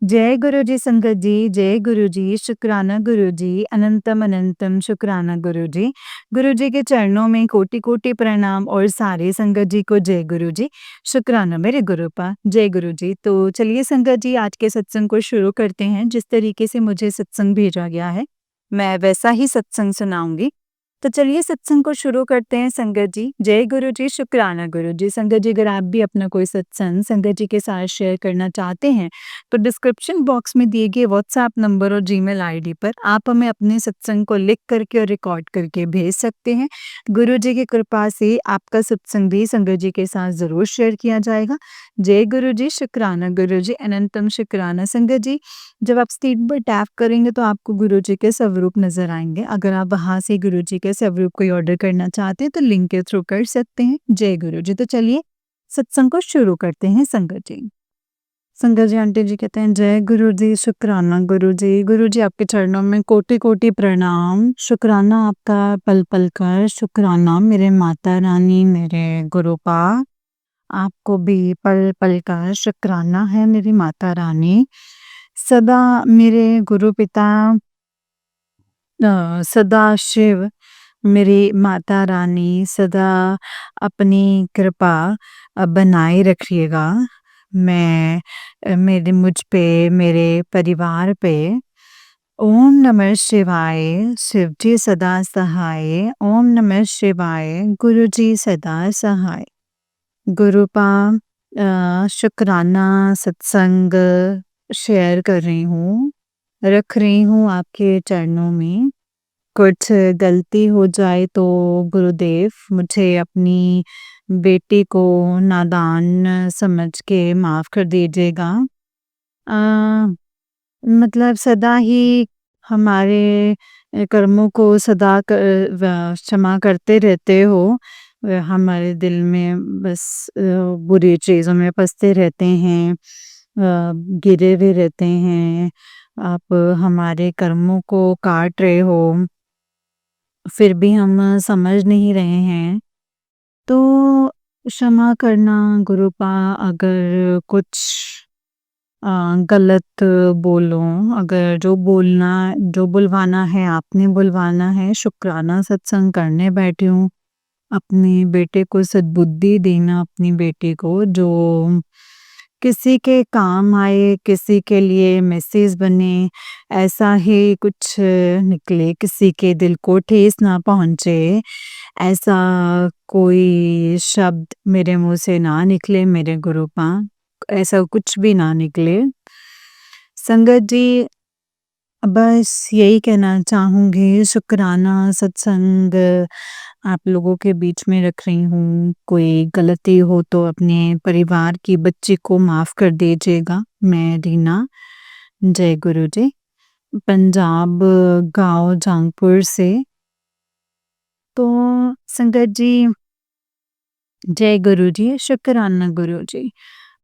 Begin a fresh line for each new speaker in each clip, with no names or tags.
जय गुरु जी संगत जी, जय गुरु जी, शुक्राना गुरु जी, अनंतम अनंतम शुक्राना गुरु जी। गुरु जी के चरणों में कोटि-कोटि प्रणाम और सारे संगत जी को जय गुरु जी, शुक्राना मेरे गुरुपा, जय गुरु जी। तो चलिए संगत जी आज के सत्संग को शुरू करते हैं। जिस तरीके से मुझे सत्संग भेजा गया है, मैं वैसा ही सत्संग सुनाऊँगी। तो चलिए सत्संग को शुरू करते हैं संगत जी। जय गुरु जी, शुक्राना गुरु जी। संगत जी अगर आप भी अपना कोई सत्संग संगत जी के साथ शेयर करना चाहते हैं, तो डिस्क्रिप्शन बॉक्स में दिए गए व्हाट्सएप नंबर और जीमेल आईडी पर आप हमें अपने सत्संग को लिख करके और रिकॉर्ड करके भेज सकते हैं। गुरु जी की कृपा से आपका सत्संग भी संगत जी के साथ ज़रूर शेयर किया जाएगा। जय गुरु जी, शुक्राना गुरु जी, अनंतम शुक्राना। संगत जी, जब आप स्क्रीन पर टैप करेंगे तो आपको गुरु जी के स्वरूप नज़र आएँगे। अगर आप वहाँ से गुरु जी के स्वरूप कोई ऑर्डर करना चाहते हैं तो लिंक के थ्रू कर सकते हैं। जय गुरु जी। तो चलिए सत्संग को शुरू करते हैं संगत जी। संगत जी आंटी जी कहते हैं जय गुरु जी, शुक्राना गुरु जी। गुरु जी आपके चरणों में कोटि-कोटि प्रणाम। शुक्राना आपका पल-पल का, शुक्राना मेरे माता रानी, मेरे गुरुपा। आपको भी पल-पल का शुक्राना है मेरी माता रानी। सदा मेरे गुरु पिता सदाशिव मेरी माता रानी सदा अपनी कृपा बनाए रखिएगा। मैं मेरे मुझ पे, मेरे परिवार पे ओम नमः शिवाय, शिव जी सदा सहाय, ओम नमः शिवाय, गुरु जी सदा सहाय। गुरुपा शुक्राना सत्संग शेयर कर रही हूँ, रख रही हूँ आपके चरणों में। कुछ गलती हो जाए तो गुरुदेव मुझे अपनी बेटी को नादान समझ के माफ़ कर दीजिएगा। अ, मतलब सदा ही हमारे कर्मों को सदा क्षमा करते रहते हो। हमारे दिल में बस बुरी चीज़ों में फँसते रहते हैं, गिरे हुए रहते हैं। आप हमारे कर्मों को काट रहे हो, फिर भी हम समझ नहीं रहे हैं। तो क्षमा करना गुरुपा, अगर कुछ गलत बोलूँ, अगर जो बुलवाना है आपने बुलवाना है, शुक्राना सत्संग करने बैठी हूँ। अपने बेटे को सद्बुद्धि देना, अपनी बेटी को जो किसी के काम आए, किसी के लिए मैसेज बने, ऐसा ही कुछ निकले, किसी के दिल को ठेस ना पहुँचे, ऐसा कोई शब्द मेरे मुँह से ना निकले मेरे गुरुपा, ऐसा कुछ भी ना निकले। संगत जी, बस यही कहना चाहूँगी, शुक्राना सत्संग आप लोगों के बीच में रख रही हूँ। कोई गलती हो तो अपने परिवार की बच्ची को माफ़ कर दीजिएगा। मैं रीना, जय गुरु जी। पंजाब, गाँव जंगपुर से। तो संगत जी, जय गुरु जी, शुक्राना गुरु जी।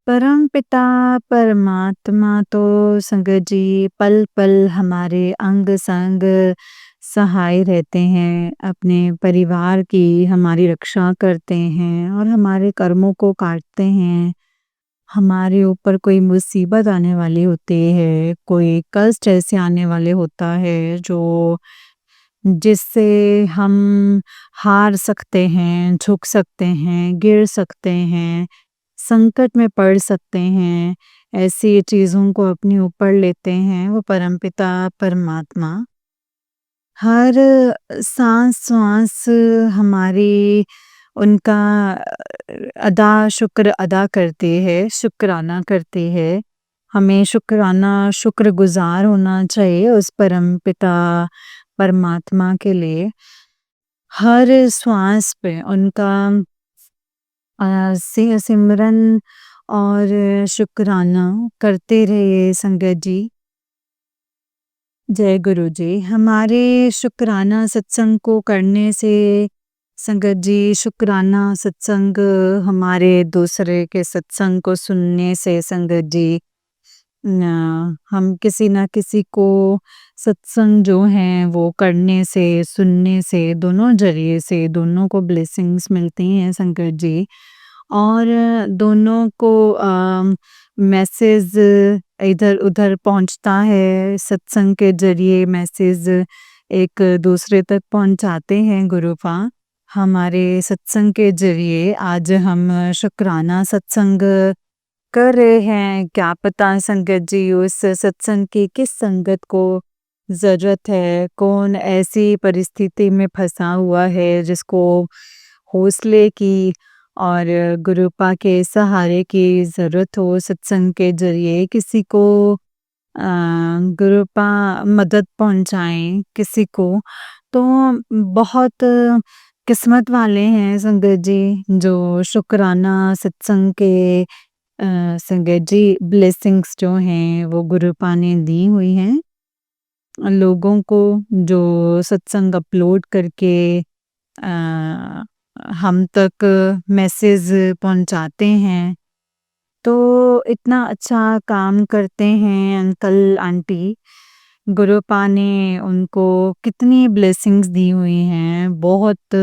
परम पिता परमात्मा तो संगत जी पल-पल हमारे अंग-संग सहाय रहते हैं, अपने परिवार की हमारी रक्षा करते हैं और हमारे कर्मों को काटते हैं। हमारे ऊपर कोई मुसीबत आने वाली होती है, कोई कष्ट ऐसे आने वाले होता है जो जिससे हम हार सकते हैं, झुक सकते हैं, गिर सकते हैं, संकट में पड़ सकते हैं, ऐसी चीज़ों को अपने ऊपर लेते हैं वो परमपिता परमात्मा। हर साँस-वाँस हमारी उनका शुक्र अदा करती है, शुक्राना करती है। हमें शुक्रगुज़ार होना चाहिए उस परमपिता परमात्मा के लिए। हर श्वास पे उनका सिमरन और शुक्राना करते रहिए संगत जी। जय गुरु जी। हमारे शुक्राना सत्संग को करने से संगत जी, शुक्राना सत्संग हमारे दूसरे के सत्संग को सुनने से संगत जी हम किसी ना किसी को सत्संग जो हैं वो करने से, सुनने से, दोनों ज़रिए से दोनों को ब्लेसिंग्स मिलती हैं संगत जी। और दोनों को मैसेज इधर-उधर पहुँचता है, सत्संग के ज़रिए मैसेज एक दूसरे तक पहुँचाते हैं गुरुपा। हमारे सत्संग के ज़रिए आज हम शुक्राना सत्संग कर रहे हैं। क्या पता संगत जी उस सत्संग की किस संगत को ज़रूरत है, कौन ऐसी परिस्थिति में फँसा हुआ है जिसको हौसले की और गुरुपा के सहारे की ज़रूरत हो सत्संग के ज़रिए किसी को गुरुपा मदद पहुँचाएँ किसी को, तो बहुत किस्मत वाले हैं संगत जी जो शुक्राना सत्संग के संगत जी ब्लेसिंग्स जो हैं वो गुरुपा ने दी हुई हैं लोगों को जो सत्संग अपलोड करके अ, हम तक मैसेज पहुँचाते हैं। तो इतना अच्छा काम करते हैं अंकल आंटी। गुरुपा ने उनको कितनी ब्लेसिंग्स दी हुई हैं, बहुत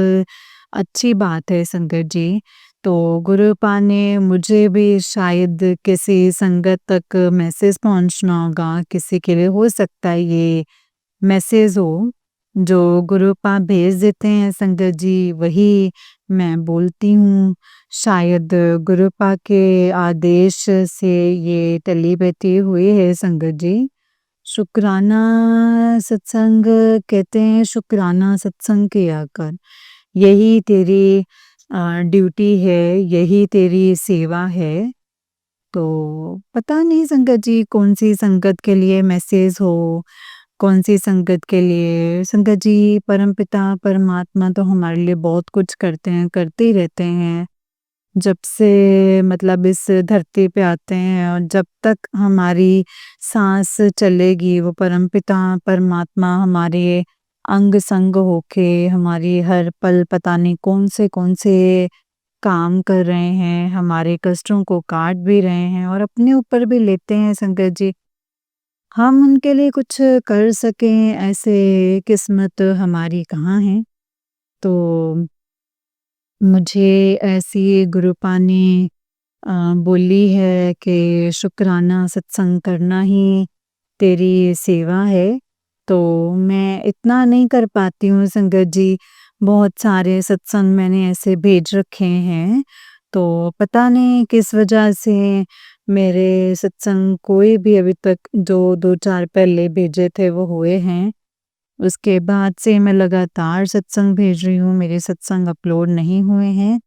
अच्छी बात है संगत जी। तो गुरुपा ने मुझे भी शायद किसी संगत तक मैसेज पहुँचना होगा, किसी के लिए हो सकता है ये मैसेज हो, जो गुरुपा भेज देते हैं संगत जी, वही मैं बोलती हूँ। शायद गुरुपा के आदेश से ये टेलीपैथी हुई है संगत जी। शुक्राना सत्संग कहते हैं शुक्राना सत्संग किया कर। यही तेरी ड्यूटी है, यही तेरी सेवा है। तो पता नहीं संगत जी कौन-सी संगत के लिए मैसेज हो, कौन-सी संगत के लिए संगत जी परमपिता परमात्मा तो हमारे लिए बहुत कुछ करते हैं, करते ही रहते हैं। जब से मतलब इस धरती पे आते हैं और जब तक हमारी साँस चलेगी वो परमपिता परमात्मा हमारे अंग-संग होके हमारी हर पल पता नहीं कौन से काम कर रहे हैं, हमारे कष्टों को काट भी रहे हैं और अपने ऊपर भी लेते हैं संगत जी। हम उनके लिए कुछ कर सकें ऐसे किस्मत हमारी कहाँ है। तो मुझे ऐसी गुरुपा ने बोली है कि शुक्राना सत्संग करना ही तेरी सेवा है। तो मैं इतना नहीं कर पाती हूँ संगत जी, बहुत सारे सत्संग मैंने ऐसे भेज रखे हैं, तो पता नहीं किस वजह से मेरे सत्संग कोई भी अभी तक जो 2-4 पहले भेजे थे वो हुए हैं। उसके बाद से मैं लगातार सत्संग भेज रही हूँ, मेरे सत्संग अपलोड नहीं हुए हैं।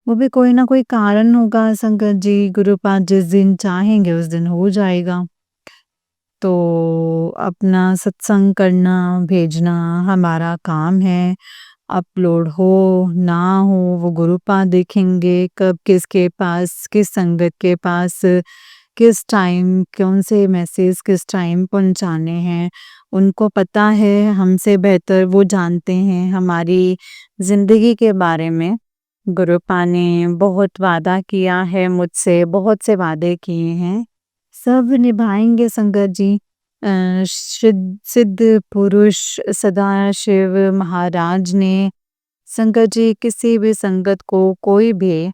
वो भी कोई ना कोई कारण होगा संगत जी, गुरुपा जिस दिन चाहेंगे उस दिन हो जाएगा। तो अपना सत्संग करना, भेजना हमारा काम है। अपलोड हो, ना हो वो गुरुपा देखेंगे कब किसके पास, किस संगत के पास, किस टाइम कौन से मैसेज किस टाइम पहुँचाने हैं। उनको पता है हमसे बेहतर वो जानते हैं हमारी ज़िंदगी के बारे में। गुरुपा ने बहुत वादा किया है मुझसे, बहुत से वादे किए हैं, सब निभाएँगे संगत जी। सिद्ध पुरुष सदाशिव महाराज ने संगत जी किसी भी संगत को कोई भी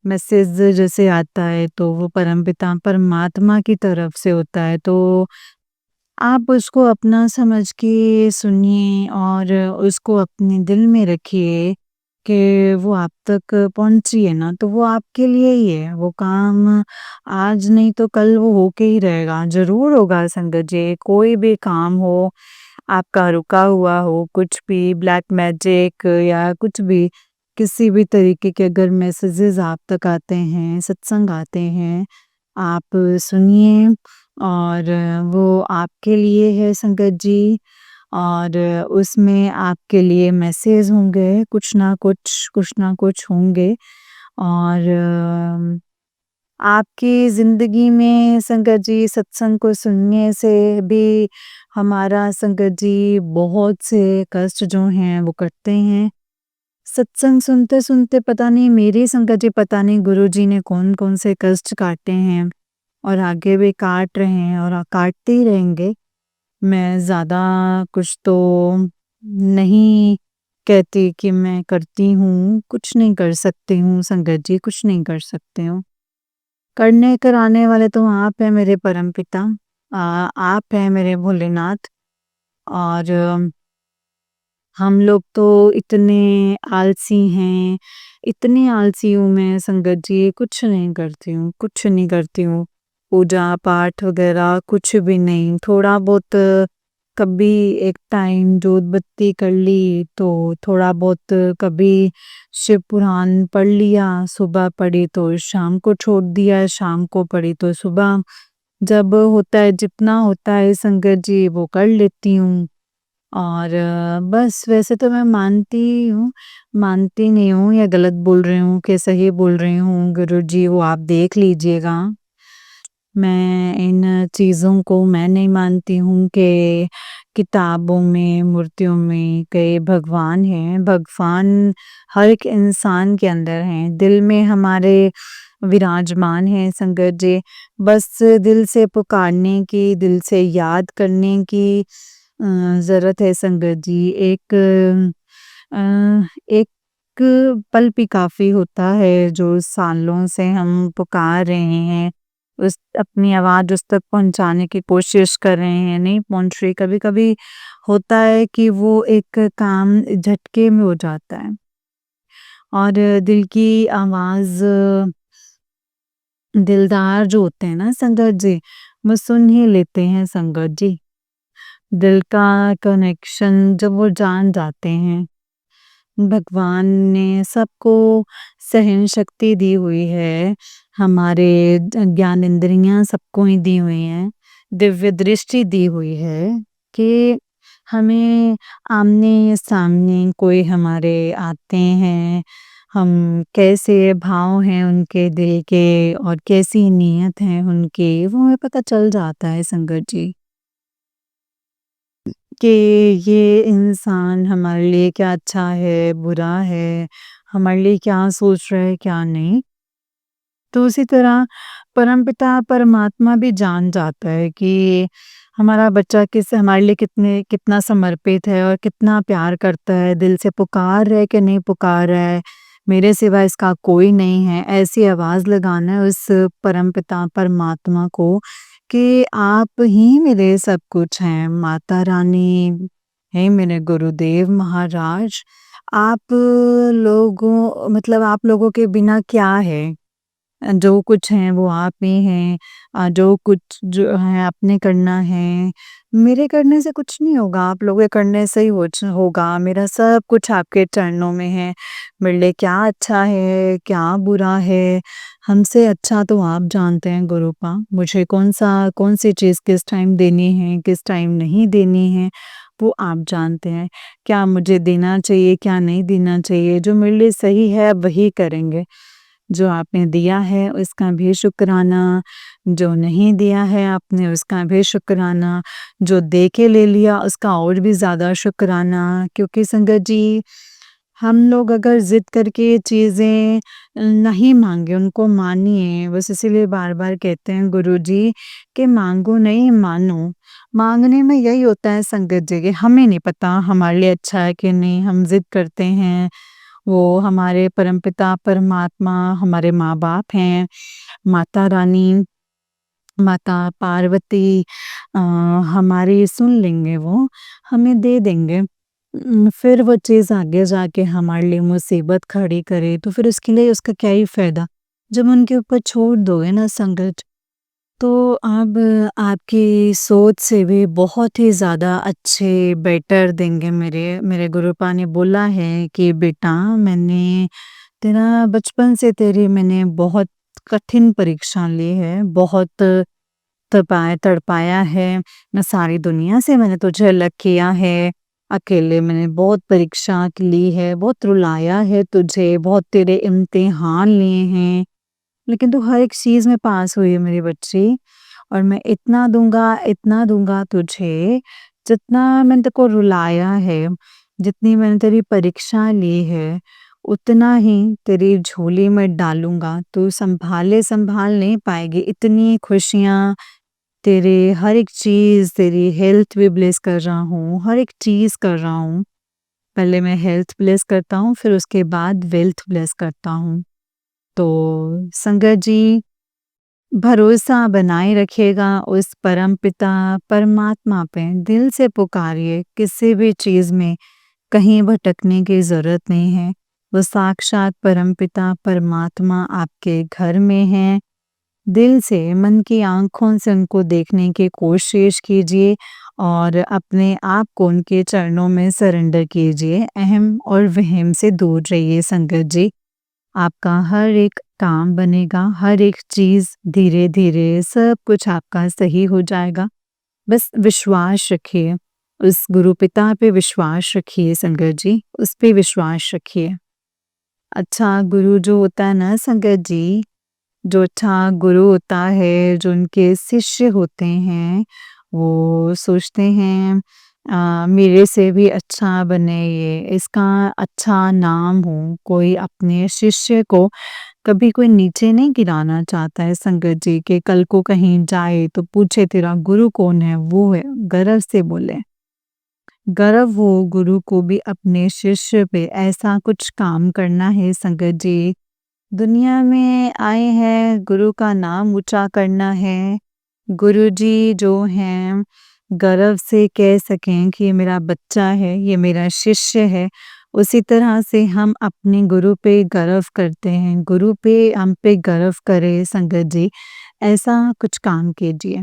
मैसेज जैसे आता है तो वो परमपिता परमात्मा की तरफ से होता है, तो आप उसको अपना समझ के सुनिए और उसको अपने दिल में रखिए कि वो आप तक पहुँची है ना, तो वो आपके लिए ही है। वो काम आज नहीं तो कल वो होके ही रहेगा, ज़रूर होगा संगत जी। कोई भी काम हो, आपका रुका हुआ हो, कुछ भी ब्लैक मैजिक या कुछ भी, किसी भी तरीके के अगर मैसेजेस आप तक आते हैं, सत्संग आते हैं, आप सुनिए और वो आपके लिए है संगत जी और उसमें आपके लिए मैसेज होंगे, कुछ ना कुछ होंगे और आपकी ज़िंदगी में संगत जी सत्संग को सुनने से भी हमारा संगत जी बहुत से कष्ट जो हैं वो कटते हैं। सत्संग सुनते-सुनते पता नहीं मेरी संगत जी पता नहीं गुरुजी ने कौन-कौन से कष्ट काटे हैं और आगे भी काट रहे हैं और काटते ही रहेंगे। मैं ज़्यादा कुछ तो नहीं कहती कि मैं करती हूँ, कुछ नहीं कर सकती हूँ संगत जी, कुछ नहीं कर सकती हूँ। करने कराने वाले तो आप हैं मेरे परमपिता। आप हैं मेरे भोलेनाथ और हम लोग तो इतनी आलसी हूँ मैं संगत जी, कुछ नहीं करती हूँ। पूजा-पाठ वगैरह कुछ भी नहीं, थोड़ा बहुत कभी एक टाइम जोत बत्ती कर ली, तो थोड़ा बहुत कभी शिव पुराण पढ़ लिया, सुबह पढ़ी तो शाम को छोड़ दिया, शाम को पढ़ी तो सुबह। जब होता है जितना होता है संगत जी वो कर लेती हूँ। और बस वैसे तो मैं मानती नहीं हूँ या गलत बोल रही हूँ कि सही बोल रही हूँ गुरुजी वो आप देख लीजिएगा। मैं इन चीज़ों को मैं नहीं मानती हूँ कि किताबों में, मूर्तियों में कई भगवान हैं। भगवान हर एक इंसान के अंदर हैं, दिल में हमारे विराजमान हैं संगत जी। बस दिल से पुकारने की, दिल से याद करने की ज़रूरत है संगत जी। एक पल भी काफ़ी होता है जो सालों से हम पुकार रहे हैं, उस अपनी आवाज़ उस तक पहुँचाने की कोशिश कर रहे हैं, नहीं पहुँच रही। कभी-कभी होता है कि वो एक काम झटके में हो जाता है और दिल की आवाज़ दिलदार जो होते हैं ना संगत जी, वो सुन ही लेते हैं संगत जी। दिल का कनेक्शन जब वो जान जाते हैं, भगवान ने सबको सहन शक्ति दी हुई है, हमारे ज्ञान इंद्रियां सबको ही दी हुई हैं, दिव्य दृष्टि दी हुई है कि हमें आमने सामने कोई हमारे आते हैं, हम कैसे भाव हैं उनके दिल के और कैसी नीयत है उनकी, वो हमें पता चल जाता है संगत जी। कि ये इंसान हमारे लिए क्या अच्छा है, बुरा है, हमारे लिए क्या सोच रहा है, क्या नहीं। तो उसी तरह परमपिता परमात्मा भी जान जाता है कि हमारा बच्चा हमारे लिए कितना समर्पित है और कितना प्यार करता है, दिल से पुकार रहा है कि नहीं पुकार रहा है, मेरे सिवा इसका कोई नहीं है। ऐसी आवाज़ लगाना है उस परमपिता परमात्मा को कि आप ही मेरे सब कुछ हैं, माता रानी, हे मेरे गुरुदेव महाराज, आप आप लोगों के बिना क्या है? जो कुछ है वो आप ही हैं, जो कुछ जो है आपने करना है, मेरे करने से कुछ नहीं होगा, आप लोगों के करने से ही होगा, मेरा सब कुछ आपके चरणों में है, मेरे लिए क्या अच्छा है, क्या बुरा है, हमसे अच्छा तो आप जानते हैं गुरुपा, मुझे कौन सी चीज़ किस टाइम देनी है, किस टाइम नहीं देनी है, वो आप जानते हैं। क्या मुझे देना चाहिए, क्या नहीं देना चाहिए, जो मेरे लिए सही है वही करेंगे। जो आपने दिया है उसका भी शुक्राना, जो नहीं दिया है आपने उसका भी शुक्राना, जो दे के ले लिया उसका और भी ज़्यादा शुक्राना। क्योंकि संगत जी, हम लोग अगर ज़िद करके चीज़ें नहीं माँगे, उनको मानिए, बस इसीलिए बार-बार कहते हैं गुरुजी कि माँगो नहीं मानो। माँगने में यही होता है संगत जी कि हमें नहीं पता हमारे लिए अच्छा है कि नहीं, हम ज़िद करते हैं, वो हमारे परमपिता परमात्मा हमारे माँ-बाप हैं, माता रानी, माता पार्वती हमारी सुन लेंगे वो, हमें दे देंगे। फिर वो चीज़ आगे जाके हमारे लिए मुसीबत खड़ी करे तो फिर उसके लिए उसका क्या ही फ़ायदा? जब उनके ऊपर छोड़ दोगे ना संगत, तो अब आपकी सोच से भी बहुत ही ज़्यादा अच्छे बेटर देंगे मेरे गुरुपा ने बोला है कि बेटा मैंने तेरा बचपन से तेरी मैंने बहुत कठिन परीक्षा ली है, बहुत तड़पाया है, मैं सारी दुनिया से मैंने तुझे अलग किया है, अकेले मैंने बहुत परीक्षा ली है, बहुत रुलाया है तुझे, बहुत तेरे इम्तिहान लिए हैं, लेकिन तू हर एक चीज़ में पास हुई है मेरी बच्ची और मैं इतना दूँगा तुझे, जितना मैंने तेरे को रुलाया है, जितनी मैंने तेरी परीक्षा ली है, उतना ही तेरी झोली में डालूँगा। तू सँभाल नहीं पाएगी इतनी खुशियाँ, तेरे हर एक चीज़, तेरी हेल्थ भी ब्लेस कर रहा हूँ, हर एक चीज़ कर रहा हूँ। पहले मैं हेल्थ ब्लेस करता हूँ, फिर उसके बाद वेल्थ ब्लेस करता हूँ। तो संगत जी, भरोसा बनाए रखिएगा उस परमपिता परमात्मा पे, दिल से पुकारिए, किसी भी चीज़ में कहीं भटकने की ज़रूरत नहीं है। वो साक्षात परमपिता परमात्मा आपके घर में हैं। दिल से, मन की आँखों से उनको देखने की कोशिश कीजिए और अपने आप को उनके चरणों में सरेंडर कीजिए। अहम और वहम से दूर रहिए संगत जी। आपका हर एक काम बनेगा, हर एक चीज़ धीरे-धीरे सब कुछ आपका सही हो जाएगा। बस विश्वास रखिए, उस गुरु पिता पे विश्वास रखिए संगत जी, उस पे विश्वास रखिए। अच्छा गुरु जो होता है ना संगत जी, जो अच्छा गुरु होता है, जो उनके शिष्य होते हैं, वो सोचते हैं मेरे से भी अच्छा बने ये, इसका अच्छा नाम हो। कोई अपने शिष्य को कभी कोई नीचे नहीं गिराना चाहता है संगत जी, कि कल को कहीं जाए तो पूछे तेरा गुरु कौन है? वो है, गर्व से बोले। गर्व हो गुरु को भी अपने शिष्य पे, ऐसा कुछ काम करना है संगत जी। दुनिया में आए हैं गुरु का नाम ऊँचा करना है। गुरुजी जो हैं गर्व से कह सकें कि ये मेरा बच्चा है, ये मेरा शिष्य है। उसी तरह से हम अपने गुरु पे गर्व करते हैं। गुरु पे हम पे गर्व करें संगत जी, ऐसा कुछ काम कीजिए।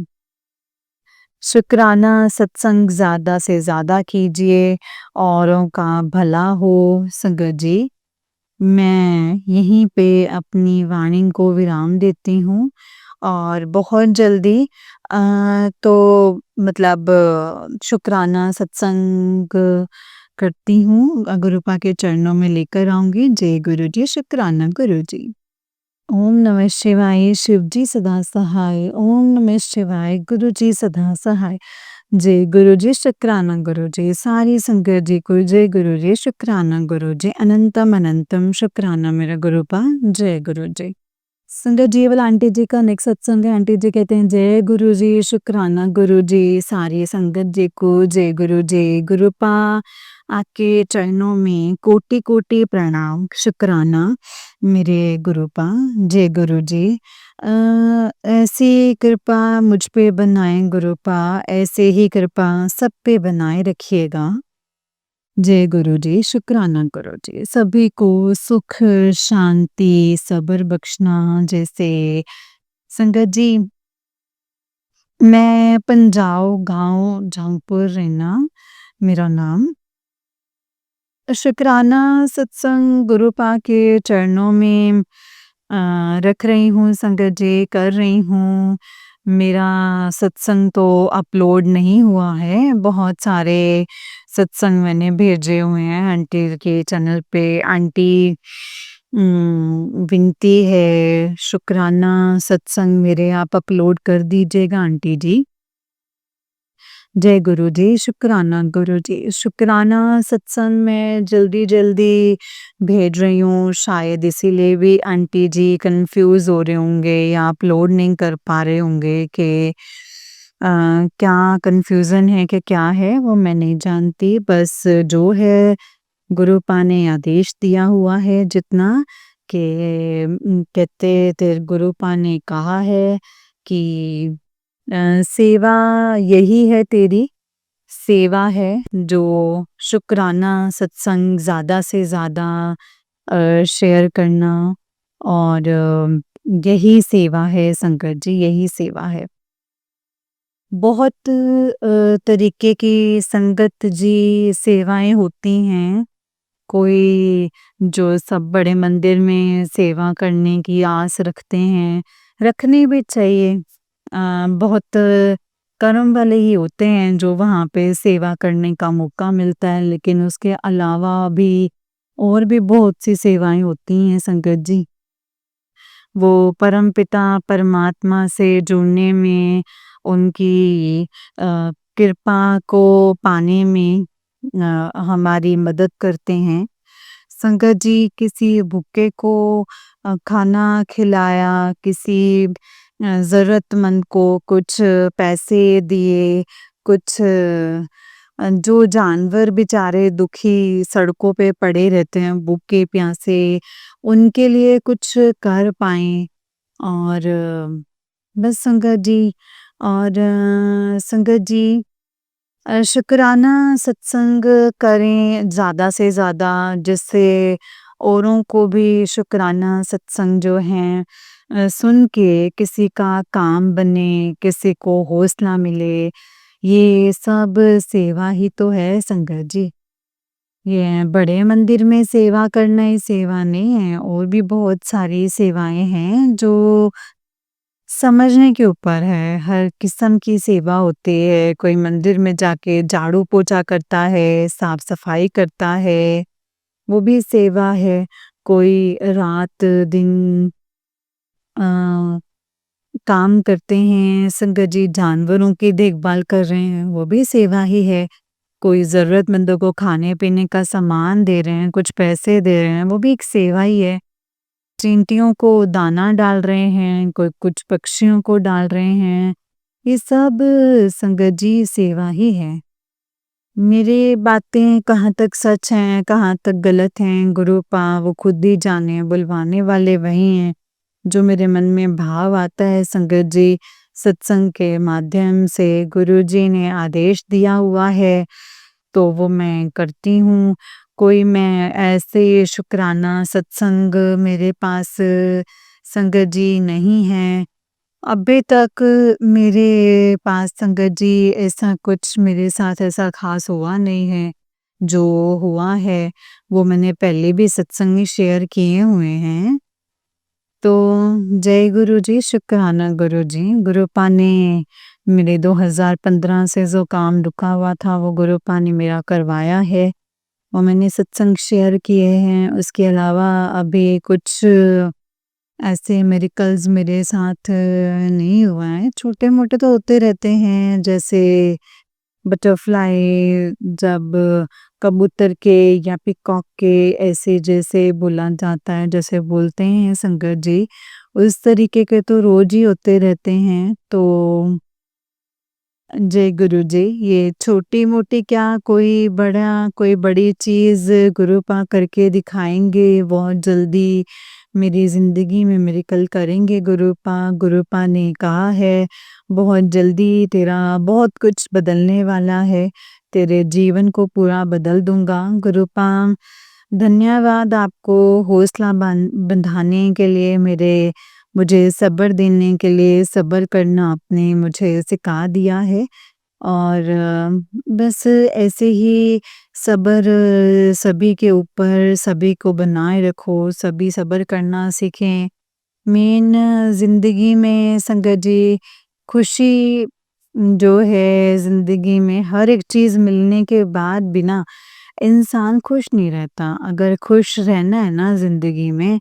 शुक्राना सत्संग ज़्यादा से ज़्यादा कीजिए, औरों का भला हो संगत जी। मैं यहीं पे अपनी वाणी को विराम देती हूँ और बहुत जल्दी तो मतलब शुक्राना सत्संग करती हूँ, गुरुपा के चरणों में लेकर आऊँगी। जय गुरु जी, शुक्राना गुरु जी। ओम नमः शिवाय, शिव जी सदा सहाय। ओम नमः शिवाय, गुरु जी सदा सहाय। जय गुरु जी, शुक्राना गुरु जी। सारी संगत जी को जय गुरु जी, शुक्राना गुरु जी। अनंतम अनंतम शुक्राना मेरा गुरुपा। जय गुरु जी। संगत जी, ये वाला आंटी जी का नेक्स्ट सत्संग है। आंटी जी कहते हैं जय गुरु जी, शुक्राना गुरु जी। सारी संगत जी को जय गुरु जी। गुरुपा आपके चरणों में कोटि कोटि प्रणाम, शुक्राना मेरे गुरुपा। जय गुरु जी। ऐसी कृपा मुझ पे बनाए गुरुपा, ऐसे ही कृपा सब पे बनाए रखिएगा। जय गुरु जी, शुक्राना गुरु जी। सभी को सुख, शांति, सब्र बख्शना। जैसे संगत जी, मैं पंजाब गाँव जंगपुर रहना, मेरा नाम। शुक्राना सत्संग गुरुपा के चरणों में रख रही हूँ संगत जी, कर रही हूँ। मेरा सत्संग तो अपलोड नहीं हुआ है, बहुत सारे सत्संग मैंने भेजे हुए हैं आंटी के चैनल पे। आंटी विनती है शुक्राना सत्संग मेरे आप अपलोड कर दीजिएगा आंटी जी। जय गुरु जी, शुक्राना गुरु जी। शुक्राना सत्संग मैं जल्दी-जल्दी भेज रही हूँ, शायद इसीलिए भी आंटी जी कन्फ्यूज़ हो रहे होंगे या अपलोड नहीं कर पा रहे होंगे कि क्या कन्फ्यूज़न है कि क्या है वो मैं नहीं जानती। बस जो है गुरुपा ने आदेश दिया हुआ है जितना कि कहते तेरे गुरुपा ने कहा है कि सेवा यही है तेरी, सेवा है जो शुक्राना सत्संग ज़्यादा से ज़्यादा शेयर करना और यही सेवा है संकट जी, यही सेवा है। बहुत तरीके की संगत जी सेवाएँ होती हैं। कोई जो सब बड़े मंदिर में सेवा करने की आस रखते हैं, रखनी भी चाहिए। बहुत कर्म वाले ही होते हैं जो वहाँ पे सेवा करने का मौका मिलता है, लेकिन उसके अलावा भी और भी बहुत सी सेवाएँ होती हैं संगत जी। वो परमपिता परमात्मा से जुड़ने में, उनकी कृपा को पाने में हमारी मदद करते हैं। संगत जी किसी भूखे को खाना खिलाया, किसी ज़रूरतमंद को कुछ पैसे दिए, कुछ जो जानवर बेचारे दुखी सड़कों पे पड़े रहते हैं, भूखे प्यासे, उनके लिए कुछ कर पाएँ और बस संगत जी और संगत जी शुक्राना सत्संग करें ज़्यादा से ज़्यादा, जिससे औरों को भी शुक्राना सत्संग जो हैं सुन के किसी का काम बने, किसी को हौसला मिले। ये सब सेवा ही तो है संगत जी। ये बड़े मंदिर में सेवा करना ही सेवा नहीं है, और भी बहुत सारी सेवाएँ हैं जो समझने के ऊपर है। हर किस्म की सेवा होती है, कोई मंदिर में जाके झाड़ू-पोछा करता है, साफ-सफाई करता है, वो भी सेवा है। कोई रात-दिन अ, काम करते हैं, संगत जी जानवरों की देखभाल कर रहे हैं, वो भी सेवा ही है। कोई ज़रूरतमंदों को खाने-पीने का सामान दे रहे हैं, कुछ पैसे दे रहे हैं, वो भी एक सेवा ही है। चींटियों को दाना डाल रहे हैं, कोई कुछ पक्षियों को डाल रहे हैं, ये सब संगत जी सेवा ही है। मेरी बातें कहाँ तक सच हैं, कहाँ तक गलत हैं, गुरु पा वो खुद ही जाने, बुलवाने वाले वही हैं। जो मेरे मन में भाव आता है संगत जी, सत्संग के माध्यम से गुरुजी ने आदेश दिया हुआ है, तो वो मैं करती हूँ। कोई मैं ऐसे शुक्राना सत्संग मेरे पास संगत जी नहीं है। अभी तक मेरे पास संगत जी ऐसा कुछ मेरे साथ ऐसा ख़ास हुआ नहीं है। जो हुआ है वो मैंने पहले भी सत्संग में शेयर किए हुए हैं। तो जय गुरु जी, शुक्राना गुरु जी। गुरुपा ने मेरे 2015 से जो काम रुका हुआ था वो गुरुपा ने मेरा करवाया है, और मैंने सत्संग शेयर किए हैं। उसके अलावा अभी कुछ ऐसे मिरेकल्स मेरे साथ नहीं हुआ है, छोटे-मोटे तो होते रहते हैं, जैसे बटरफ्लाई जब कबूतर के या पीकॉक के ऐसे जैसे बोला जाता है, जैसे बोलते हैं संगत जी, उस तरीके के तो रोज़ ही होते रहते हैं। तो जय गुरु जी, ये छोटी-मोटी क्या कोई बड़ी चीज़ गुरुपा करके दिखाएँगे बहुत जल्दी, मेरी ज़िंदगी में मिरेकल करेंगे गुरुपा। गुरुपा ने कहा है बहुत जल्दी तेरा बहुत कुछ बदलने वाला है, तेरे जीवन को पूरा बदल दूँगा। गुरुपा धन्यवाद आपको हौसला बंधाने के लिए, मुझे सब्र देने के लिए, सब्र करना आपने मुझे सिखा दिया है। और बस ऐसे ही सब्र सभी के ऊपर सभी को बनाए रखो, सभी सब्र करना सीखें। मेन ज़िंदगी में संगत जी खुशी जो है ज़िंदगी में, हर एक चीज़ मिलने के बाद भी ना इंसान खुश नहीं रहता। अगर खुश रहना है ना ज़िंदगी में,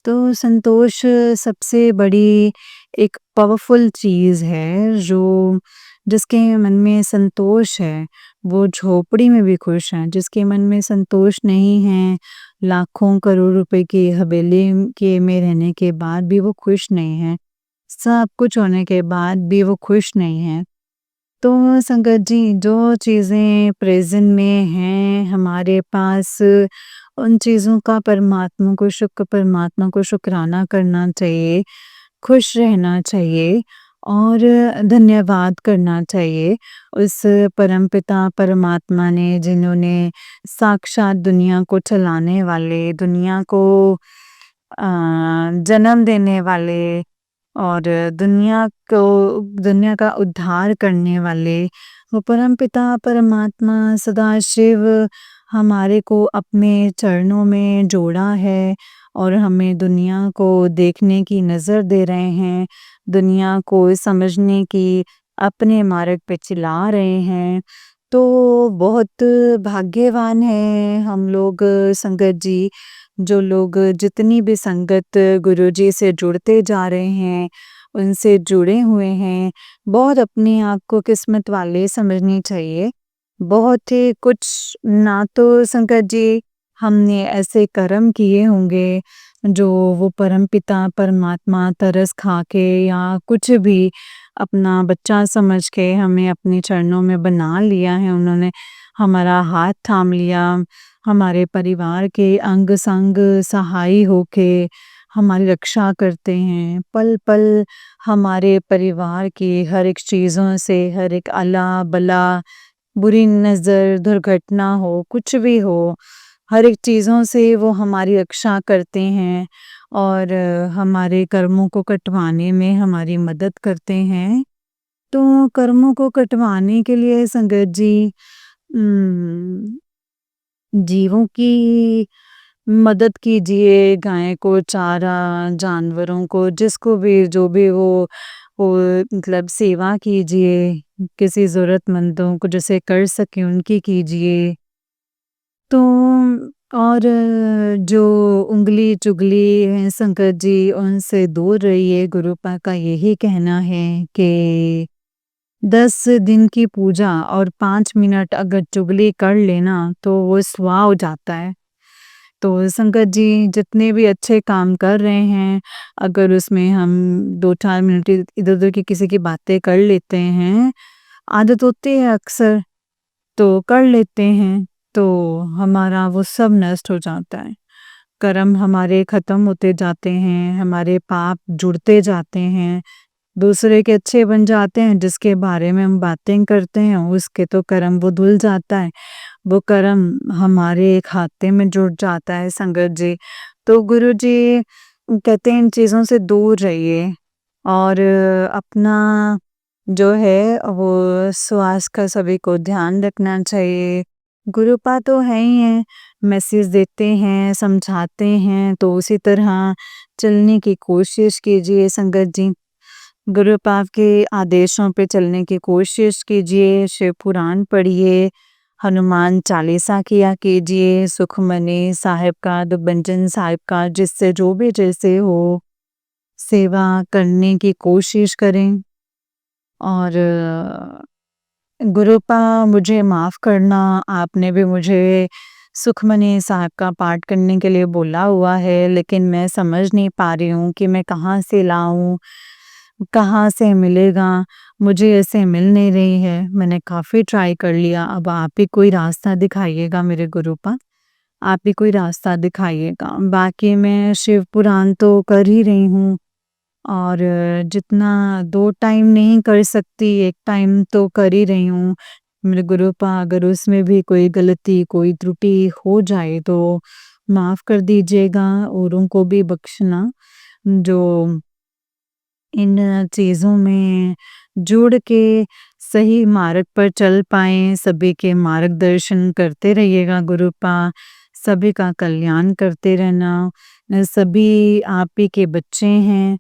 तो संतोष सबसे बड़ी एक पावरफुल चीज़ है। जो जिसके मन में संतोष है, वो झोपड़ी में भी खुश है। जिसके मन में संतोष नहीं है, लाखों करोड़ रुपए की हवेली के में रहने के बाद भी वो खुश नहीं है। सब कुछ होने के बाद भी वो खुश नहीं है। तो संगत जी, जो चीज़ें प्रेज़ेंट में हैं हमारे पास, उन चीज़ों का परमात्मा को शुक्राना करना चाहिए, खुश रहना चाहिए और धन्यवाद करना चाहिए उस परमपिता परमात्मा ने, जिन्होंने साक्षात दुनिया को चलाने वाले, दुनिया को जन्म देने वाले और दुनिया का उद्धार करने वाले वो परमपिता परमात्मा सदाशिव हमारे को अपने चरणों में जोड़ा है, और हमें दुनिया को देखने की नज़र दे रहे हैं, दुनिया को समझने की अपने मार्ग पे चला रहे हैं। तो बहुत भाग्यवान हैं हम लोग संगत जी, जो लोग जितनी भी संगत गुरुजी से जुड़ते जा रहे हैं, उनसे जुड़े हुए हैं। बहुत अपने आप को किस्मत वाले समझनी चाहिए। बहुत ही कुछ ना तो संगत जी हमने ऐसे कर्म किए होंगे जो वो परमपिता परमात्मा तरस खा के या कुछ भी अपना बच्चा समझ के हमें अपने चरणों में बना लिया है। उन्होंने हमारा हाथ थाम लिया, हमारे परिवार के अंग-संग सहाई होके हमारी रक्षा करते हैं। पल-पल हमारे परिवार की हर एक चीज़ों से, हर एक अला-बला, बुरी नज़र, दुर्घटना हो, कुछ भी हो, हर एक चीज़ों से वो हमारी रक्षा करते हैं और हमारे कर्मों को कटवाने में हमारी मदद करते हैं। तो कर्मों को कटवाने के लिए संगत जी उम, जीवों की मदद कीजिए, गाय को चारा, जानवरों को जिसको भी जो भी वो मतलब सेवा कीजिए, किसी ज़रूरतमंदों को जैसे कर सकें उनकी कीजिए। तो और जो उँगली-चुगली हैं संगत जी उनसे दूर रहिए। गुरुपा का यही कहना है कि 10 दिन की पूजा और 5 मिनट अगर चुगली कर लेना तो वो स्वभाव हो जाता है। तो संगत जी जितने भी अच्छे काम कर रहे हैं, अगर उसमें हम 2-4 मिनट इधर-उधर की किसी की बातें कर लेते हैं, आदत होती है अक्सर, तो कर लेते हैं, तो हमारा वो सब नष्ट हो जाता है। कर्म हमारे खत्म होते जाते हैं, हमारे पाप जुड़ते जाते हैं, दूसरे के अच्छे बन जाते हैं, जिसके बारे में हम बातें करते हैं, उसके तो कर्म वो धुल जाता है। वो कर्म हमारे खाते में जुड़ जाता है संगत जी। तो गुरुजी कहते हैं इन चीज़ों से दूर रहिए और अपना जो है वो स्वास्थ्य का सभी को ध्यान रखना चाहिए। गुरुपा तो है ही हैं, मैसेज देते हैं, समझाते हैं, तो उसी तरह चलने की कोशिश कीजिए संगत जी। गुरुपा के आदेशों पे चलने की कोशिश कीजिए, शिव पुराण पढ़िए, हनुमान चालीसा किया कीजिए, सुखमनी साहिब का, दुखभंजन साहिब का, जिससे जो भी जैसे हो, सेवा करने की कोशिश करें। और गुरुपा मुझे माफ़ करना, आपने भी मुझे सुखमनी साहिब का पाठ करने के लिए बोला हुआ है, लेकिन मैं समझ नहीं पा रही हूँ कि मैं कहाँ से लाऊँ, कहाँ से मिलेगा? मुझे ऐसे मिल नहीं रही है। मैंने काफ़ी ट्राई कर लिया, अब आप ही कोई रास्ता दिखाइएगा मेरे गुरुपा, आप ही कोई रास्ता दिखाइएगा। बाकी मैं शिव पुराण तो कर ही रही हूँ और जितना 2 टाइम नहीं कर सकती, 1 टाइम तो कर ही रही हूँ। मेरे गुरुपा अगर उसमें भी कोई गलती, कोई त्रुटि हो जाए तो माफ़ कर दीजिएगा, औरों को भी बख्शना, जो इन चीज़ों में जुड़ के सही मार्ग पर चल पाएँ, सभी के मार्गदर्शन करते रहिएगा गुरुपा, सभी का कल्याण करते रहना। सभी आप ही के बच्चे हैं,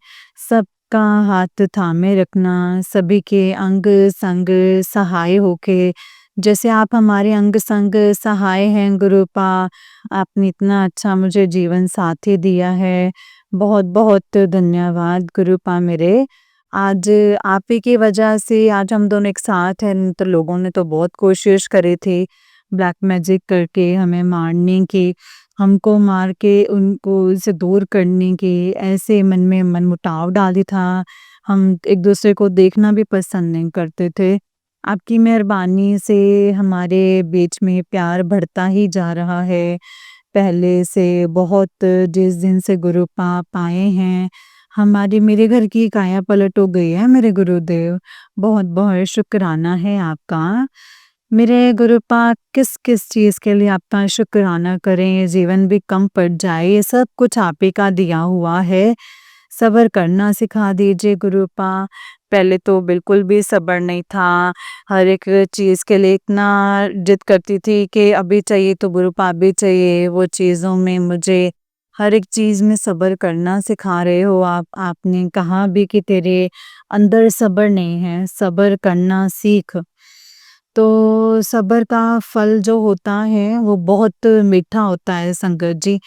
सबका हाथ थामे रखना, सभी के अंग-संग सहाय होके, जैसे आप हमारे अंग-संग सहाय हैं गुरुपा, आपने इतना अच्छा मुझे जीवन साथी दिया है। बहुत-बहुत धन्यवाद गुरुपा मेरे। आज आप ही की वजह से आज हम दोनों एक साथ हैं, नहीं तो लोगों ने तो बहुत कोशिश करी थी ब्लैक मैजिक करके हमें मारने की, हमको मार के उनको उससे दूर करने की, ऐसे मन में मनमुटाव डाल दिया था। हम एक-दूसरे को देखना भी पसंद नहीं करते थे। आपकी मेहरबानी से हमारे बीच में प्यार बढ़ता ही जा रहा है। पहले से बहुत जिस दिन से गुरुपा आप आए हैं, हमारी मेरे घर की काया पलट हो गई है मेरे गुरुदेव। बहुत-बहुत शुक्राना है आपका। मेरे गुरुपा किस-किस चीज़ के लिए आपका शुक्राना करें, ये जीवन भी कम पड़ जाए, ये सब कुछ आप ही का दिया हुआ है। सब्र करना सिखा दीजिए गुरुपा, पहले तो बिल्कुल भी सब्र नहीं था, हर एक चीज़ के लिए इतना जिद करती थी कि अभी चाहिए तो गुरुपा अभी चाहिए, वो चीज़ों में मुझे हर एक चीज़ में सब्र करना सिखा रहे हो आप। आपने कहा भी कि तेरे अंदर सब्र नहीं है, सब्र करना सीख। तो सब्र का फल जो होता है वो बहुत मीठा होता है संगत जी।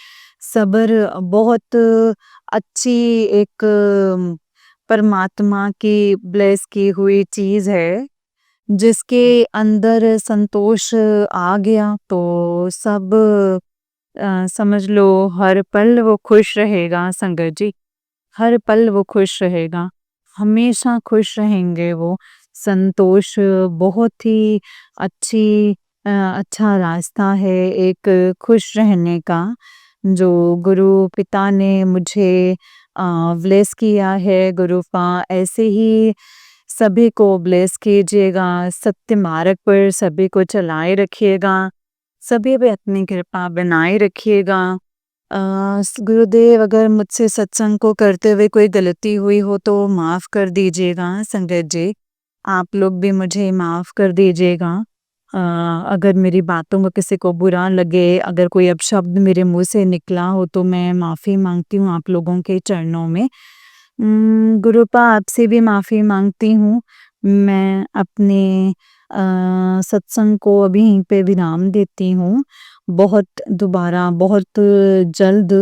सब्र बहुत अच्छी एक परमात्मा की ब्लेस की हुई चीज़ है, जिसके अंदर संतोष आ गया तो सब समझ लो हर पल वो खुश रहेगा संगत जी, हर पल वो खुश रहेगा। हमेशा खुश रहेंगे वो। संतोष बहुत ही अच्छी अच्छा रास्ता है एक खुश रहने का, जो गुरु पिता ने मुझे ब्लेस किया है। गुरु ऐसे ही सभी को ब्लेस कीजिएगा, सत्य मार्ग पर सभी को चलाए रखिएगा, सभी पे अपनी कृपा बनाए रखिएगा। गुरुदेव, अगर मुझसे सत्संग को करते हुए कोई गलती हुई हो तो माफ़ कर दीजिएगा संगत जी। आप लोग भी मुझे माफ़ कर दीजिएगा। अ, अगर मेरी बातों में किसी को बुरा लगे, अगर कोई अपशब्द मेरे मुँह से निकला हो तो मैं माफ़ी माँगती हूँ आप लोगों के चरणों में। गुरुपा आपसे भी माफ़ी माँगती हूँ। मैं अपने सत्संग को अभी यहीं पे विराम देती हूँ। बहुत जल्द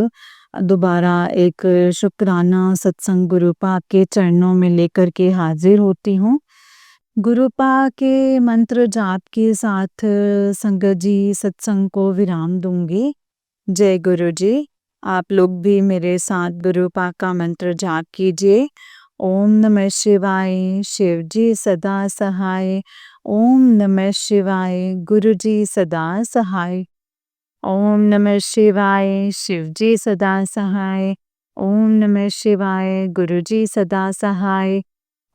दोबारा एक शुक्राना सत्संग गुरुपा आपके चरणों में लेकर के हाज़िर होती हूँ। गुरुपा के मंत्र जाप के साथ संगत जी सत्संग को विराम दूँगी। जय गुरु जी। आप लोग भी मेरे साथ गुरुपा का मंत्र जाप कीजिए। ओम नमः शिवाय, शिव जी सदा सहाय। ओम नमः शिवाय, गुरु जी सदा सहाय। ओम नमः शिवाय, शिव जी सदा सहाय। ओम नमः शिवाय, गुरु जी सदा सहाय।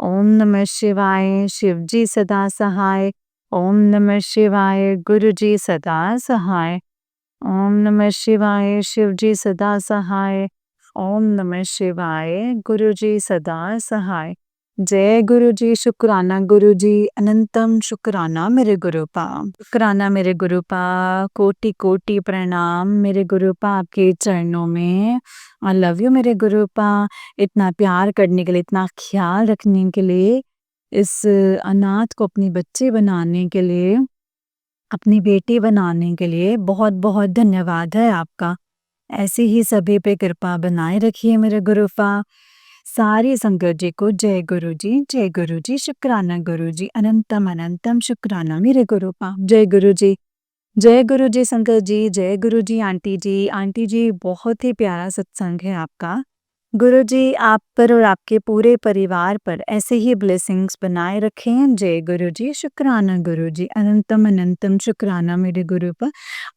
ओम नमः शिवाय, शिव जी सदा सहाय। ओम नमः शिवाय, गुरु जी सदा सहाय। ओम नमः शिवाय, शिव जी सदा सहाय। ओम नमः शिवाय, गुरु जी सदा सहाय। जय गुरु जी, शुक्राना गुरु जी, अनंतम शुक्राना मेरे गुरुपा। शुक्राना मेरे गुरुपा, कोटि कोटि प्रणाम मेरे गुरुपा आपके चरणों में। आई लव यू मेरे गुरुपा, इतना प्यार करने के लिए, इतना ख्याल रखने के लिए, इस अनाथ को अपनी बच्ची बनाने के लिए, अपनी बेटी बनाने के लिए बहुत-बहुत धन्यवाद है आपका। ऐसे ही सभी पे कृपा बनाए रखिए मेरे गुरुपा। सारी संगत जी को जय गुरु जी, शुक्राना गुरु जी, अनंतम अनंतम शुक्राना मेरे गुरुपा। जय गुरु जी संगत जी, जय गुरु जी आंटी जी बहुत ही प्यारा सत्संग है आपका। गुरु जी आप पर और आपके पूरे परिवार पर ऐसे ही ब्लेसिंग्स बनाए रखें। जय गुरु जी, शुक्राना गुरु जी, अनंतम अनंतम शुक्राना मेरे गुरु पर,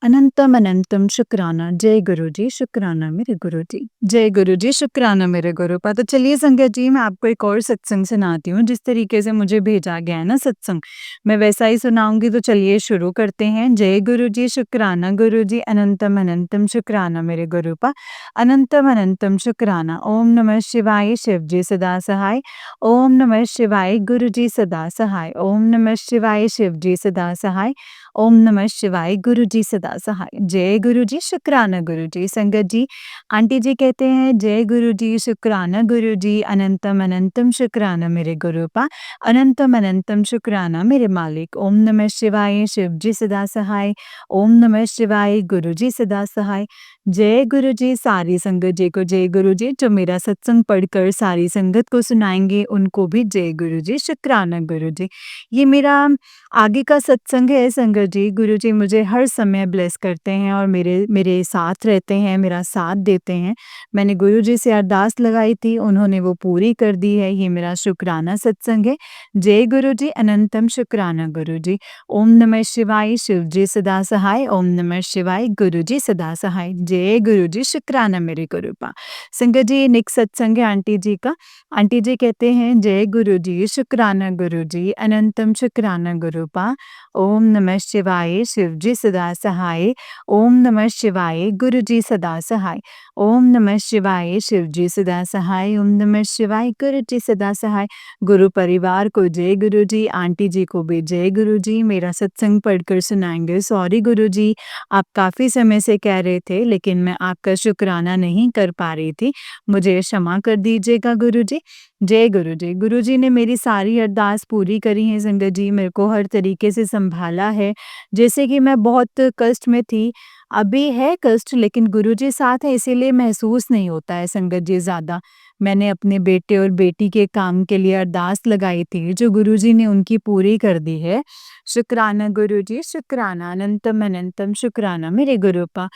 अनंतम अनंतम शुक्राना। जय गुरु जी, शुक्राना मेरे गुरु जी, जय गुरु जी, शुक्राना मेरे गुरु पर। तो चलिए संगत जी, मैं आपको एक और सत्संग सुनाती हूँ। जिस तरीके से मुझे भेजा गया है ना सत्संग, मैं वैसा ही सुनाऊंगी। तो चलिए शुरू करते हैं। जय गुरु जी, शुक्राना गुरु जी, अनंतम अनंतम शुक्राना मेरे गुरु पर, अनंतम अनंतम शुक्राना। ओम नमः शिवाय, शिव जी सदा सहाय। ओम नमः शिवाय, गुरु जी सदा सहाय। ओम नमः शिवाय, शिव जी सदा सहाय। ओम नमः शिवाय, गुरु जी सदा सहाय। जय गुरु जी, शुक्राना गुरु जी। संगत जी, आंटी जी कहते हैं जय गुरु जी, शुक्राना गुरु जी, अनंतम अनंतम शुक्राना मेरे गुरु पा, अनंतम अनंतम शुक्राना मेरे मालिक। ओम नमः शिवाय, शिव जी सदा सहाय। ओम नमः शिवाय, गुरु जी सदा सहाय। जय गुरु जी, सारी संगत जी को जय गुरु जी। जो मेरा सत्संग पढ़कर सारी संगत को सुनाएंगे उनको भी जय गुरु जी, शुक्राना गुरु जी। ये मेरा आगे का सत्संग है संगत जी। गुरु जी मुझे हर समय ब्लेस करते हैं और मेरे मेरे साथ रहते हैं, मेरा साथ देते हैं। मैंने गुरु जी से अरदास लगाई थी, उन्होंने वो पूरी कर दी है। ये मेरा शुक्राना सत्संग है। जय गुरु जी, अनंतम शुक्राना गुरु जी। ओम नमः शिवाय, शिव जी सदा सहाय। ओम नमः शिवाय, गुरु जी सदा सहाय। जय गुरु जी, शुक्राना मेरे गुरु पा। संगत जी, नेक्स्ट सत्संग है आंटी जी का। आंटी जी कहते हैं जय गुरु जी, शुक्राना गुरु जी, अनंतम शुक्राना गुरु पा। ओम नमः शिवाय, शिव जी सदा सहाय। ओम नमः शिवाय, गुरु जी सदा सहाय। ओम नमः शिवाय, शिव जी सदा सहाय। ओम नमः शिवाय, गुरु जी सदा सहाय। गुरु परिवार को जय गुरु जी, आंटी जी को भी जय गुरु जी। मेरा सत्संग पढ़कर सुनाएंगे। सॉरी गुरु जी, आप काफ़ी समय से कह रहे थे लेकिन मैं आपका शुक्राना नहीं कर पा रही थी। मुझे क्षमा कर दीजिएगा गुरु जी। जय गुरु जी। गुरु जी ने मेरी सारी अरदास पूरी करी है संगत जी, मेरे को हर तरीके से सँभाला है। जैसे कि मैं बहुत कष्ट में थी, अभी है कष्ट लेकिन गुरु जी साथ हैं इसीलिए महसूस नहीं होता है संगत जी ज़्यादा। मैंने अपने बेटे और बेटी के काम के लिए अरदास लगाई थी, जो गुरु जी ने उनकी पूरी कर दी है। शुक्राना गुरु जी, शुक्राना, अनंतम अनंतम शुक्राना मेरे गुरु पा।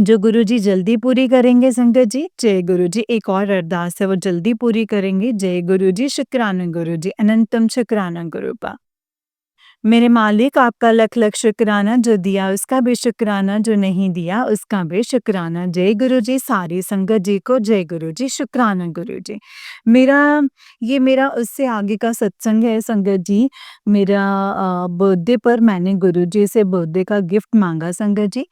जो गुरुजी जल्दी पूरी करेंगे संगत जी, जय गुरुजी। एक और अरदास है वो जल्दी पूरी करेंगे। जय गुरुजी, शुक्राना गुरुजी, अनंतम शुक्राना गुरुपा। मेरे मालिक आपका लख-लख शुक्राना, जो दिया उसका भी शुक्राना, जो नहीं दिया उसका भी शुक्राना। जय गुरुजी, सारी संगत जी को जय गुरुजी, शुक्राना गुरुजी। मेरा मेरा उससे आगे का सत्संग है संगत जी। मेरा बर्थडे पर मैंने गुरुजी से बर्थडे का गिफ्ट माँगा संगत जी।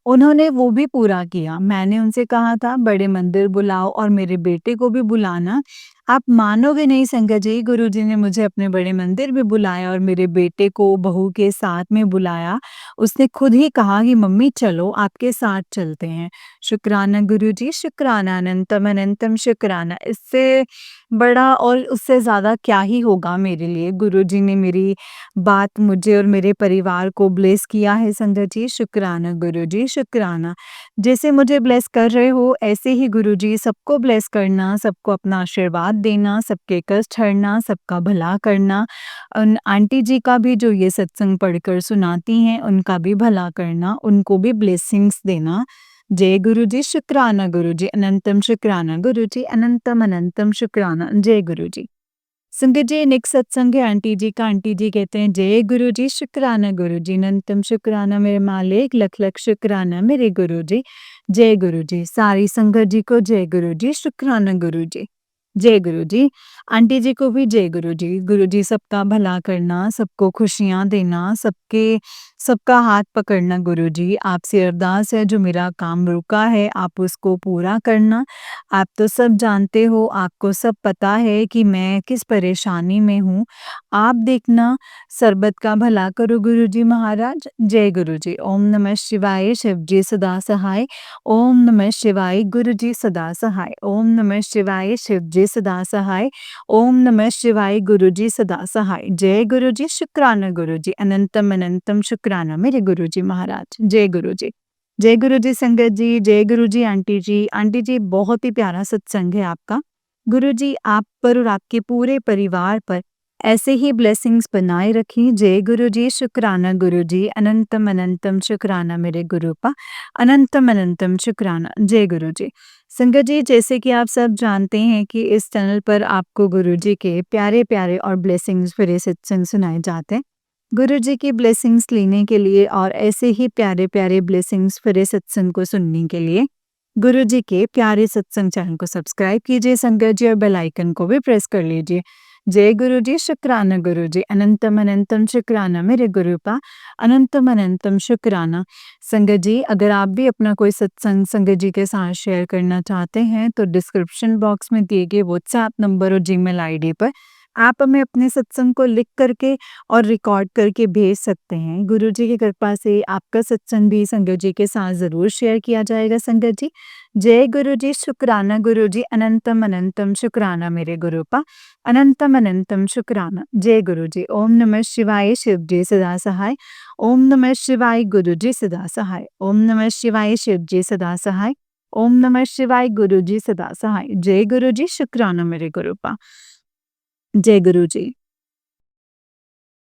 उन्होंने वो भी पूरा किया। मैंने उनसे कहा था बड़े मंदिर बुलाओ और मेरे बेटे को भी बुलाना। आप मानोगे नहीं संगत जी, गुरुजी ने मुझे अपने बड़े मंदिर भी बुलाया और मेरे बेटे को बहू के साथ में बुलाया। उसने खुद ही कहा कि मम्मी चलो आपके साथ चलते हैं। शुक्राना गुरुजी, शुक्राना अनंतम अनंतम शुक्राना। इससे बड़ा और उससे ज़्यादा क्या ही होगा मेरे लिए। गुरुजी ने मेरी बात मुझे और मेरे परिवार को ब्लेस किया है संगत जी। शुक्राना गुरुजी, शुक्राना। जैसे मुझे ब्लेस कर रहे हो ऐसे ही गुरुजी सबको ब्लेस करना, सबको अपना आशीर्वाद देना, सबके कष्ट हरना, सबका भला करना। उन आंटी जी का भी जो ये सत्संग पढ़कर सुनाती हैं उनका भी भला करना, उनको भी ब्लेसिंग्स देना। जय गुरुजी, शुक्राना गुरुजी, अनंतम शुक्राना गुरुजी, अनंतम अनंतम शुक्राना। जय गुरुजी। संगत जी नेक्स्ट सत्संग है आंटी जी का। आंटी जी कहते हैं जय गुरु जी, शुक्राना गुरु जी, अनंतम शुक्राना मेरे मालिक, लख लख शुक्राना मेरे गुरु जी। जय गुरु जी, सारी संगत जी को जय गुरु जी, शुक्राना गुरु जी। जय गुरु जी। आंटी जी को भी जय गुरु जी। गुरु जी सबका भला करना, सबको खुशियाँ देना, सबका हाथ पकड़ना गुरु जी। आपसे अरदास है जो मेरा काम रुका है आप उसको पूरा करना। आप तो सब जानते हो, आपको सब पता है कि मैं किस परेशानी में हूँ। आप देखना सर्बत का भला करो गुरुजी महाराज। जय गुरुजी। ओम नमः शिवाय, शिवजी सदा सहाय। ओम नमः शिवाय, गुरुजी सदा सहाय। ओम नमः शिवाय, शिवजी सदा सहाय। ओम नमः शिवाय, गुरुजी सदा सहाय। जय गुरुजी, शुक्राना गुरुजी, अनंतम अनंतम शुक्राना मेरे गुरुजी महाराज। जय गुरुजी। जय गुरु जी संगत जी, जय गुरु जी आंटी जी। आंटी जी बहुत ही प्यारा सत्संग है आपका। गुरु जी आप पर और आपके पूरे परिवार पर ऐसे ही ब्लेसिंग्स बनाए रखें। जय गुरु जी, शुक्राना गुरु जी, अनंतम अनंतम शुक्राना मेरे गुरुपा, अनंतम अनंतम शुक्राना। जय गुरु जी। संगत जी जैसे कि आप सब जानते हैं कि इस चैनल पर आपको गुरु जी के प्यारे-प्यारे और ब्लेसिंग्स भरे सत्संग सुनाए जाते हैं। गुरु जी की ब्लेसिंग्स लेने के लिए और ऐसे ही प्यारे-प्यारे ब्लेसिंग्स भरे सत्संग को सुनने के लिए गुरु जी के प्यारे सत्संग चैनल को सब्सक्राइब कीजिए संगत जी और बेल आइकन को भी प्रेस कर लीजिए। जय गुरु जी, शुक्राना गुरु जी, अनंतम अनंतम शुक्राना मेरे गुरुपा, अनंतम अनंतम शुक्राना। संगत जी अगर आप भी अपना कोई सत्संग संगत जी के साथ शेयर करना चाहते हैं तो डिस्क्रिप्शन बॉक्स में दिए गए व्हाट्सएप नंबर और जीमेल आईडी पर आप हमें अपने सत्संग को लिख करके और रिकॉर्ड करके भेज सकते हैं। गुरु जी की कृपा से आपका सत्संग भी संगत जी के साथ ज़रूर शेयर किया जाएगा संगत जी। जय गुरु जी, शुक्राना गुरु जी, अनंतम अनंतम शुक्राना मेरे गुरुपा, अनंतम अनंतम शुक्राना। जय गुरु जी। ओम नमः शिवाय, शिव जी सदा सहाय। ओम नमः शिवाय, गुरु जी सदा सहाय। ओम नमः शिवाय, शिव जी सदा सहाय। ओम नमः शिवाय, गुरु जी सदा सहाय। जय गुरु जी, शुक्राना मेरे गुरुपा। जय गुरु जी।